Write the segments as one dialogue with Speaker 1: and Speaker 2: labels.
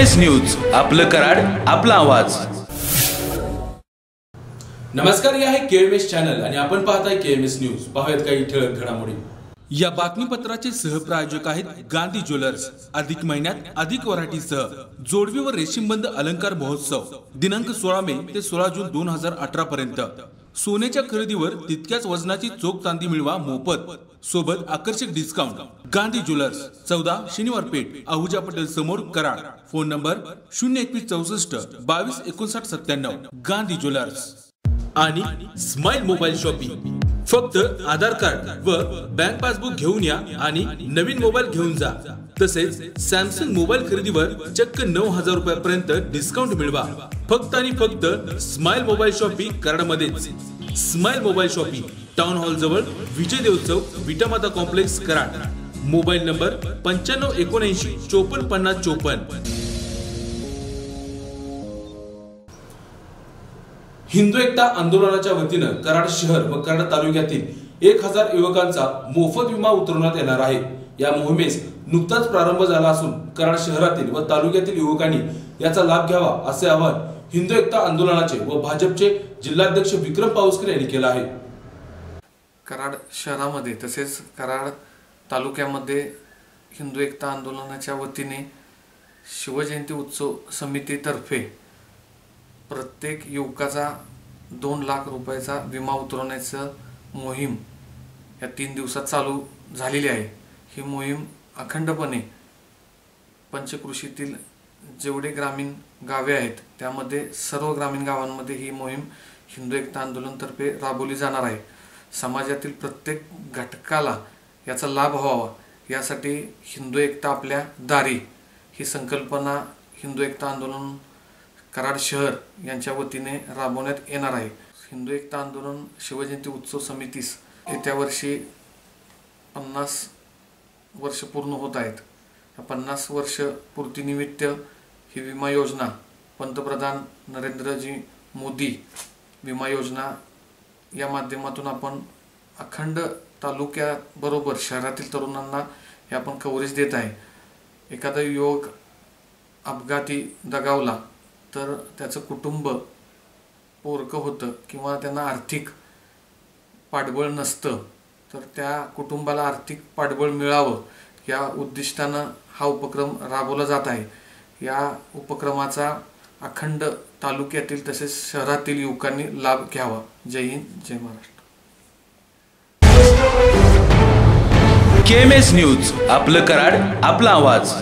Speaker 1: KMS news, आपलं कराड, आपला आवाज।
Speaker 2: नमस्कार, हे आहे KMS चॅनल आणि आपण पाहताय KMS न्यूज। पाहूयात काही ठळक घडामोडी। या बातमीपत्राचे सहप्रायोजक आहेत गांधी ज्वेलर्स। अधिक महिन्यात अधिक वराठीसह जोडवी व रेशीमबंद अलंकार महोत्सव दिनांक 16 मे ते 16 जून 2018 पर्यंत। सोन्याच्या खरेदीवर तितक्याच वजनाची चोख चांदी मिळवा मोफत, सोबत आकर्षक डिस्काउंट। गांधी ज्वेलर्स, 14 शनिवार पेठ, आहुजा पटेल समोर, Karad. Phone number 02164 22 59 97। Gandhi jewellers आणि स्माइल मोबाईल शॉपिंग। फक्त आधार कार्ड व बँक पासबुक घेऊन या आणि नवीन मोबाईल घेऊन जा। तसेच सॅमसंग मोबाईल खरेदीवर चक्क 9000 रुपयांपर्यंत डिस्काउंट मिळवा। फक्त आणि फक्त स्माइल मोबाईल शॉपिंग कराडमध्येच। Smile mobile shopping, town hall जवळ, Vijay Dev Chowk, Vitamata complex, Karad. Mobile number 9579 54 50 54। Hindu एकता आंदोलनाच्या वतीनं कराड शहर व कराड तालुक्यातील 1000 युवकांचा मोफत विमा उतरवण्यात येणार आहे। या मोहिमेस नुकताच प्रारंभ झाला असून कराड शहरातील व तालुक्यातील युवकांनी याचा लाभ घ्यावा असे आवाहन हिंदू एकता आंदोलनाचे व भाजपचे जिल्हाध्यक्ष विक्रम पाऊसकर यांनी केले आहे।
Speaker 3: कराड शहरामध्ये तसेच कराड तालुक्यामध्ये हिंदू एकता आंदोलनाच्या वतीने शिवजयंती उत्सव समितीतर्फे प्रत्येक युवकाचा 2 लाख रुपयाचा विमा उतरवण्याचं मोहीम या 3 दिवसात चालू झालेली आहे। ही मोहीम अखंडपणे पंचकृषीतील जेवढे ग्रामीण गावे आहेत त्यामध्ये सर्व ग्रामीण गावांमध्ये ही मोहीम हिंदू एकता आंदोलनातर्फे राबवली जाणार आहे। समाजातील प्रत्येक घटकाला याचा लाभ व्हावा यासाठी हिंदू एकता आपल्या दारी ही संकल्पना हिंदू एकता आंदोलन कराड शहर यांच्या वतीने राबवण्यात येणार आहे। हिंदू एकता आंदोलन शिवजयंती उत्सव समितीस येत्या वर्षी 50 वर्ष पूर्ण होत आहेत। 50 वर्ष पूर्तीनिमित्त ही विमा योजना पंतप्रधान नरेंद्रजी मोदी विमा योजना या माध्यमातून आपण अखंड तालुक्याबरोबर शहरातील तरुणांना हे आपण कव्हरेज देत आहे। एखादा युवक अपघाती दगावला तर त्याचं कुटुंब पोरकं होतं किंवा त्यांना आर्थिक पाठबळ नसतं, तर त्या कुटुंबाला आर्थिक पाठबळ मिळावं या उद्दिष्टानं हा उपक्रम राबवला जात आहे। या उपक्रमाचा अखंड तालुक्यातील तसेच शहरातील युवकांनी लाभ घ्यावा। जय हिंद, जय महाराष्ट्र।
Speaker 1: KMS न्यूज, आपलं कराड, आपला आवाज।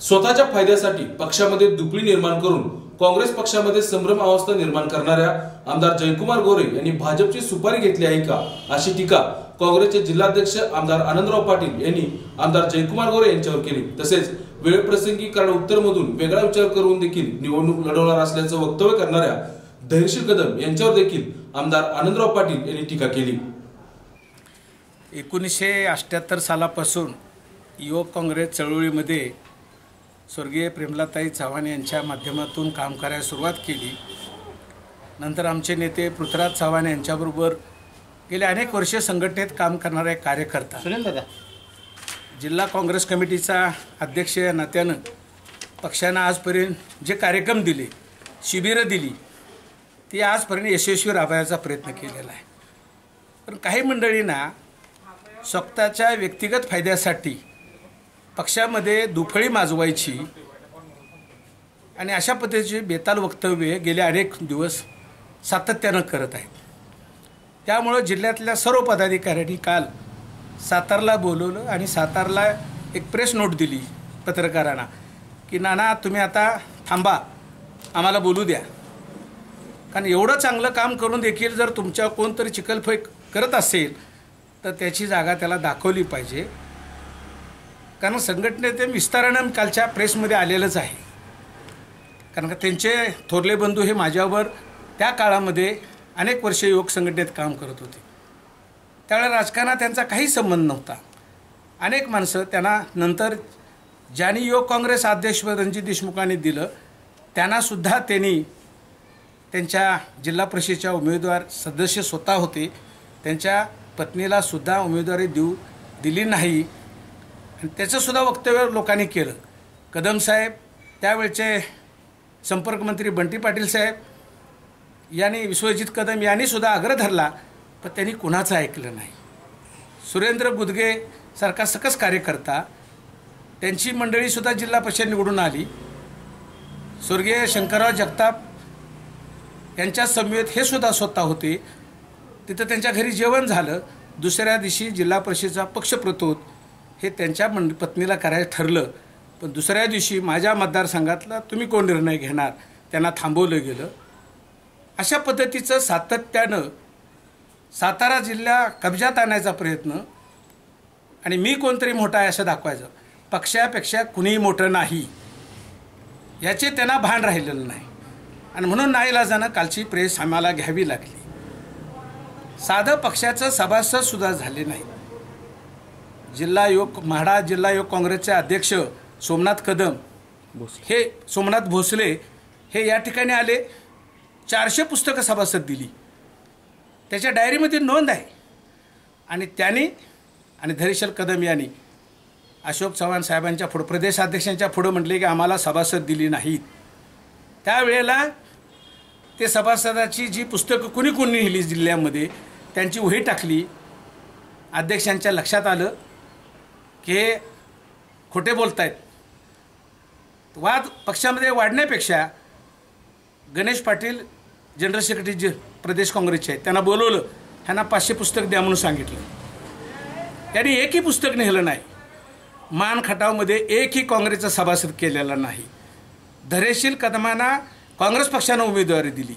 Speaker 2: स्वतःच्या फायद्यासाठी पक्षामध्ये दुपळी निर्माण करून काँग्रेस पक्षामध्ये संभ्रम अवस्था निर्माण करणाऱ्या आमदार जयकुमार गोरे यांनी भाजपची सुपारी घेतली आहे का, अशी टीका काँग्रेसचे जिल्हाध्यक्ष आमदार आनंदराव पाटील यांनी आमदार जयकुमार गोरे यांच्यावर केली। तसेच वेळप्रसंगी कराड उत्तर मधून वेगळा विचार करून देखील निवडणूक लढवणार असल्याचं वक्तव्य करणाऱ्या धैर्यशील कदम यांच्यावर देखील आमदार आनंदराव पाटील यांनी टीका केली।
Speaker 4: 1978 सालापासून युवक काँग्रेस चळवळीमध्ये स्वर्गीय प्रेमलताई चव्हाण यांच्या माध्यमातून काम करायला सुरुवात केली। नंतर आमचे नेते पृथ्वीराज चव्हाण यांच्याबरोबर गेले अनेक वर्ष संघटनेत काम करणारा एक कार्यकर्ता, जिल्हा काँग्रेस कमिटीचा अध्यक्ष या नात्यानं पक्षानं आजपर्यंत जे कार्यक्रम दिले, शिबिरं दिली, ती आजपर्यंत यशस्वी राबवायचा प्रयत्न केलेला आहे। पण काही मंडळींना स्वतःच्या व्यक्तिगत फायद्यासाठी पक्षामध्ये दुफळी माजवायची आणि अशा पद्धतीची बेताल वक्तव्ये गेले अनेक दिवस सातत्यानं करत आहेत। त्यामुळं जिल्ह्यातल्या सर्व पदाधिकाऱ्यांनी काल सातारला बोलवलं आणि सातारला एक प्रेस नोट दिली पत्रकारांना की नाना तुम्ही आता थांबा, आम्हाला बोलू द्या, कारण एवढं चांगलं काम करून देखील जर तुमच्या कोणतरी चिखलफेक करत असेल तर त्याची जागा त्याला दाखवली पाहिजे। कारण संघटनेचे विस्तारानं कालच्या प्रेसमध्ये आलेलंच आहे, कारण का त्यांचे थोरले बंधू हे माझ्यावर त्या काळामध्ये अनेक वर्ष युवक संघटनेत काम करत होते। त्यावेळेला राजकारणात त्यांचा काही संबंध नव्हता। अनेक माणसं त्यांना नंतर ज्यांनी युवक काँग्रेस अध्यक्ष रणजित देशमुखांनी दिलं त्यांनासुद्धा त्यांनी त्यांच्या जिल्हा परिषदेच्या उमेदवार सदस्य स्वतः होते, त्यांच्या पत्नीलासुद्धा उमेदवारी दिली नाही आणि त्याचं सुद्धा वक्तव्य लोकांनी केलं। कदम साहेब, त्यावेळचे संपर्कमंत्री बंटी पाटील साहेब यांनी, विश्वजित कदम यांनी सुद्धा आग्रह धरला, पण त्यांनी कुणाचं ऐकलं नाही. सुरेंद्र गुदगे सारखा सकस कार्यकर्ता, त्यांची मंडळीसुद्धा जिल्हा परिषद निवडून आली. स्वर्गीय शंकरराव जगताप यांच्या समवेत हे सुद्धा स्वतः होते. तिथं त्यांच्या घरी जेवण झालं. दुसऱ्या दिवशी जिल्हा परिषदेचा पक्षप्रतोद हे त्यांच्या पत्नीला करायचं ठरलं, पण दुसऱ्या दिवशी माझ्या मतदारसंघातला तुम्ही कोण निर्णय घेणार, त्यांना थांबवलं गेलं. अशा पद्धतीचं सातत्यानं सातारा जिल्हा कब्जात आणायचा प्रयत्न, आणि मी कोणतरी मोठा आहे असं दाखवायचं. पक्षापेक्षा कुणीही मोठं नाही याचे त्यांना भान राहिलेलं नाही, आणि म्हणून नाईलाजानं कालची प्रेस आम्हाला घ्यावी लागली. साधं पक्षाचं सभासदसुद्धा झाले नाही. म्हाडा जिल्हा युवक काँग्रेसचे अध्यक्ष सोमनाथ कदम हे, सोमनाथ भोसले हे या ठिकाणी आले. 400 पुस्तकं सभासद दिली, त्याच्या डायरीमध्ये नोंद आहे. आणि त्यांनी आणि धैर्यशील कदम यांनी अशोक चव्हाण साहेबांच्या पुढं, प्रदेशाध्यक्षांच्या पुढं म्हटले की आम्हाला सभासद दिली नाहीत. त्यावेळेला ते सभासदाची जी पुस्तकं कुणी लिहिली जिल्ह्यामध्ये, त्यांची वही टाकली. अध्यक्षांच्या लक्षात आलं की हे खोटे बोलत आहेत. वाद पक्षामध्ये वाढण्यापेक्षा गणेश पाटील जनरल सेक्रेटरी प्रदेश काँग्रेसचे आहेत, त्यांना बोलवलं, ह्यांना 500 पुस्तक द्या म्हणून सांगितलं. त्यांनी एकही पुस्तक नेलं नाही. मान खटावमध्ये एकही काँग्रेसचा सभासद केलेला नाही. धैर्यशील कदमांना काँग्रेस पक्षानं उमेदवारी दिली,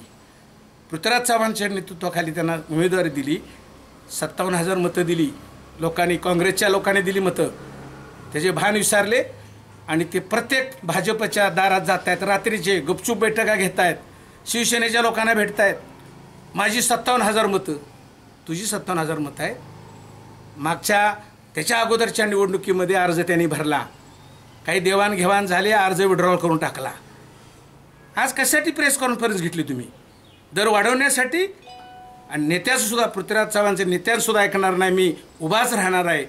Speaker 4: पृथ्वीराज चव्हाणच्या नेतृत्वाखाली त्यांना उमेदवारी दिली. 57,000 मतं दिली लोकांनी, काँग्रेसच्या लोकांनी दिली मतं. त्याचे भान विसरले आणि ते प्रत्येक भाजपच्या दारात जात आहेत, रात्रीचे गुपचूप बैठका घेत आहेत, शिवसेनेच्या लोकांना भेटत आहेत. माझी 57,000 मतं, तुझी 57,000 मतं आहे. मागच्या त्याच्या अगोदरच्या निवडणुकीमध्ये अर्ज त्यांनी भरला, काही देवाणघेवाण झाले, अर्ज विड्रॉल करून टाकला. आज कशासाठी प्रेस कॉन्फरन्स घेतली तुम्ही? दर वाढवण्यासाठी. आणि नेत्याचंसुद्धा, पृथ्वीराज चव्हाणचे नेत्यांसुद्धा ऐकणार नाही, मी उभाच राहणार आहे,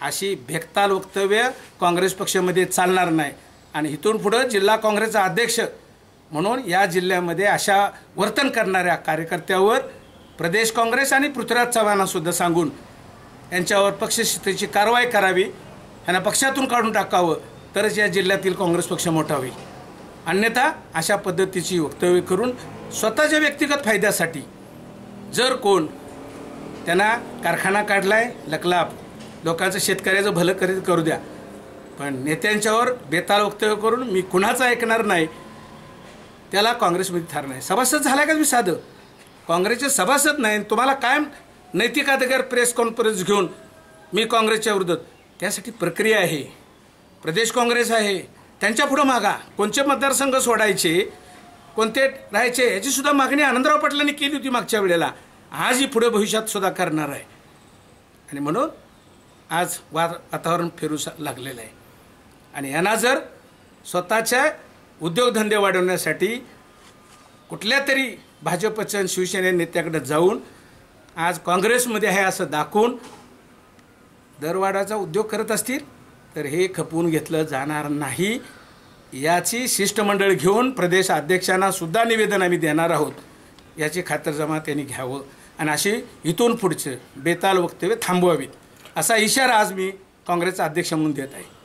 Speaker 4: अशी भेकताल वक्तव्य काँग्रेस पक्षामध्ये चालणार नाही. आणि इथून पुढं जिल्हा काँग्रेसचा अध्यक्ष म्हणून या जिल्ह्यामध्ये अशा वर्तन करणाऱ्या कार्यकर्त्यावर प्रदेश काँग्रेस आणि पृथ्वीराज चव्हाणांसुद्धा सांगून यांच्यावर पक्षशिस्तीची कारवाई करावी, यांना पक्षातून काढून टाकावं, तरच या जिल्ह्यातील काँग्रेस पक्ष मोठा होईल. अन्यथा अशा पद्धतीची वक्तव्य करून स्वतःच्या व्यक्तिगत फायद्यासाठी जर कोण त्यांना कारखाना काढलाय, लकलाप, लोकांचं शेतकऱ्याचं भलं करू द्या, पण नेत्यांच्यावर बेताल वक्तव्य करून मी कुणाचं ऐकणार नाही, त्याला काँग्रेसमध्ये थार नाही. सभासद झाला का मी? साधं काँग्रेसचे सभासद नाही, तुम्हाला काय नैतिक अधिकार प्रेस कॉन्फरन्स घेऊन मी काँग्रेसच्या विरोधात? त्यासाठी प्रक्रिया आहे, प्रदेश काँग्रेस आहे, त्यांच्या पुढं मागा. कोणते मतदारसंघ सोडायचे, कोणते राहायचे, याचीसुद्धा मागणी आनंदराव पाटलांनी केली होती मागच्या वेळेला, आजही पुढे भविष्यात सुद्धा करणार आहे. आणि म्हणून आज वातावरण फिरू लागलेलं आहे. आणि यांना जर स्वतःच्या उद्योगधंदे वाढवण्यासाठी कुठल्या तरी भाजपच्या शिवसेने नेत्याकडे जाऊन आज काँग्रेसमध्ये आहे असं दाखवून दरवाढाचा उद्योग करत असतील तर हे खपवून घेतलं जाणार नाही. याची शिष्टमंडळ घेऊन प्रदेश अध्यक्षांना सुद्धा निवेदन आम्ही देणार आहोत, याची खातरजमा त्यांनी घ्यावं आणि अशी इथून पुढचं बेताल वक्तव्य थांबवावीत, असा इशारा आज मी काँग्रेसचा अध्यक्ष म्हणून देत आहे.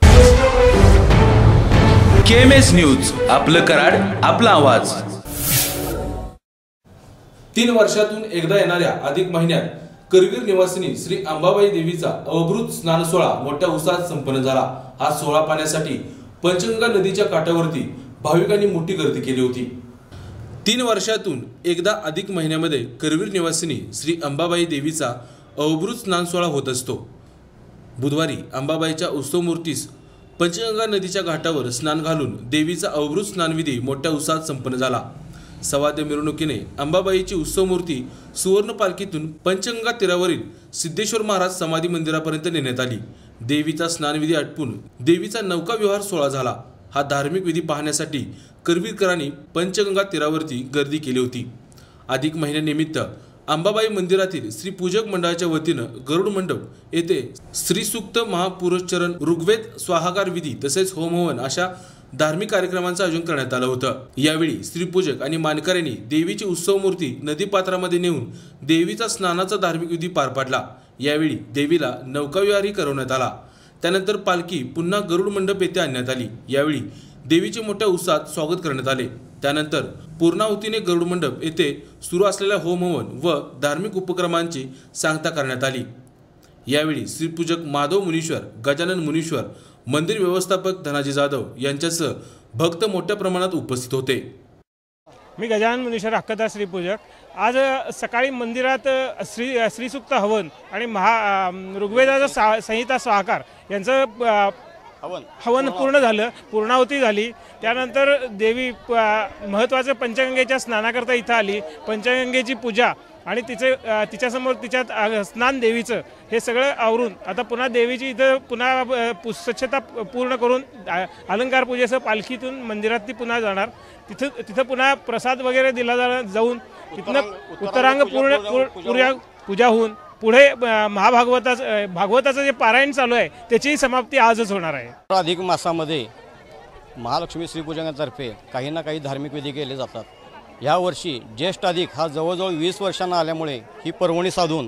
Speaker 1: KMS न्यूज, आपलं कराड, आपला आवाज.
Speaker 2: 3 वर्षातून एकदा येणाऱ्या अधिक महिन्यात करवीर निवासिनी श्री अंबाबाई देवीचा अवभृत स्नान सोहळा मोठ्या उत्साहात संपन्न झाला. हा सोहळा पाहण्यासाठी पंचगंगा नदीच्या काठावरती भाविकांनी मोठी गर्दी केली होती.
Speaker 1: 3 वर्षातून एकदा अधिक महिन्यामध्ये करवीर निवासिनी श्री अंबाबाई देवीचा अवभृत स्नान सोहळा होत असतो. बुधवारी अंबाबाईच्या उत्सव मूर्तीस पंचगंगा नदीच्या घाटावर स्नान घालून देवीचा अवभृत स्नानविधी मोठ्या उत्साहात संपन्न झाला. सवाद्य मिरवणुकीने अंबाबाईची उत्सव मूर्ती सुवर्ण पालखीतून पंचगंगा तीरावरील सिद्धेश्वर महाराज समाधी मंदिरापर्यंत नेण्यात आली. देवीचा स्नानविधी आटपून देवीचा नौका विहार सोहळा झाला. हा धार्मिक विधी पाहण्यासाठी करवीरकरांनी पंचगंगा तीरावरती गर्दी केली होती. अधिक महिन्यानिमित्त अंबाबाई मंदिरातील श्री पूजक मंडळाच्या वतीनं गरुड मंडप येथे श्री सूक्त महापुरुषचरण ऋग्वेद स्वाहागार विधी तसेच होमहवन अशा धार्मिक कार्यक्रमांचं आयोजन करण्यात आलं होतं। यावेळी श्रीपूजक आणि मानकऱ्यांनी देवीची उत्सव मूर्ती नदीपात्रामध्ये नेऊन देवीचा स्नानाचा धार्मिक विधी पार पाडला। यावेळी देवीला नौकाविहारही करवण्यात आला। त्यानंतर पालखी पुन्हा गरुड मंडप येथे आणण्यात आली। यावेळी देवीचे मोठ्या उत्साहात स्वागत करण्यात आले। त्यानंतर पूर्णाहुतीने गरुड मंडप येथे सुरू असलेल्या होम हवन व धार्मिक उपक्रमांची सांगता करण्यात आली। यावेळी श्रीपूजक माधव मुनीश्वर, गजानन मुनीश्वर, मंदिर व्यवस्थापक धनाजी जाधव यांच्यासह भक्त मोठ्या प्रमाणात उपस्थित होते।
Speaker 5: मी गजानन मुनीश्वर हक्कदार श्रीपूजक। आज सकाळी मंदिरात श्रीसूक्त हवन आणि ऋग्वेदाचा संहिता स्वाकार यांचं हवन पूर्ण झालं, पूर्णाहुती झाली। त्यानंतर देवी महत्त्वाचं पंचगंगेच्या स्नानाकरता इथं आली। पंचगंगेची पूजा आणि तिच्यासमोर तिच्यात स्नान देवीचं हे सगळं आवरून आता पुन्हा देवीची इथं पुन्हा स्वच्छता पूर्ण करून अलंकार पूजेसह पालखीतून मंदिरात ती पुन्हा जाणार। तिथं पुन्हा प्रसाद वगैरे दिला जाऊन तिथनं उत्तरांग पूर्ण पूजा होऊन पुढे भागवताचं जे पारायण चालू आहे त्याची समाप्ती आजच होणार आहे।
Speaker 6: अधिक मासामध्ये महालक्ष्मी श्रीपूजनातर्फे काही ना काही धार्मिक विधी केले जातात। यावर्षी ज्येष्ठ अधिक हा जवळजवळ 20 वर्षांना आल्यामुळे ही पर्वणी साधून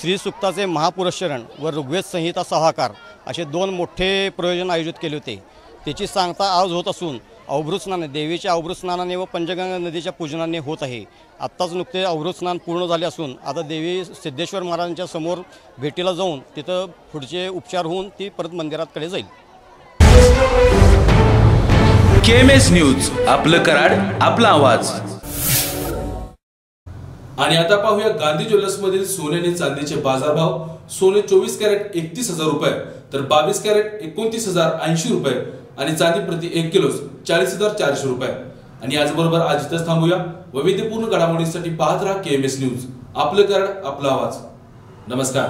Speaker 6: श्रीसूक्ताचे महापुरस्चरण व ऋग्वेद संहिता सहाकार असे 2 मोठे प्रयोजन आयोजित केले होते। त्याची सांगता आज होत असून अवभृत स्नान देवीच्या अवभृत स्नानाने व पंचगंगा नदीच्या पूजनाने होत आहे। आत्ताच नुकते अवभृत स्नान पूर्ण झाले असून आता देवी सिद्धेश्वर महाराजांच्या समोर भेटीला जाऊन तिथं पुढचे उपचार होऊन ती परत मंदिराकडे जाईल।
Speaker 2: KMS न्यूज, आपलं कराड, आपला आवाज।
Speaker 1: आणि आता पाहूया गांधी ज्वेलर्स मधील सोने आणि चांदीचे बाजारभाव। सोने 24 कॅरेट 31,000 रुपये, तर 22 कॅरेट 29,080 रुपये आणि चांदी प्रति 1 किलो 40,400 रुपये। आणि याचबरोबर आज इथंच थांबूया। वैविध्यपूर्ण घडामोडींसाठी पाहत राहा KMS न्यूज, आपलं कराड, आपला आवाज। नमस्कार।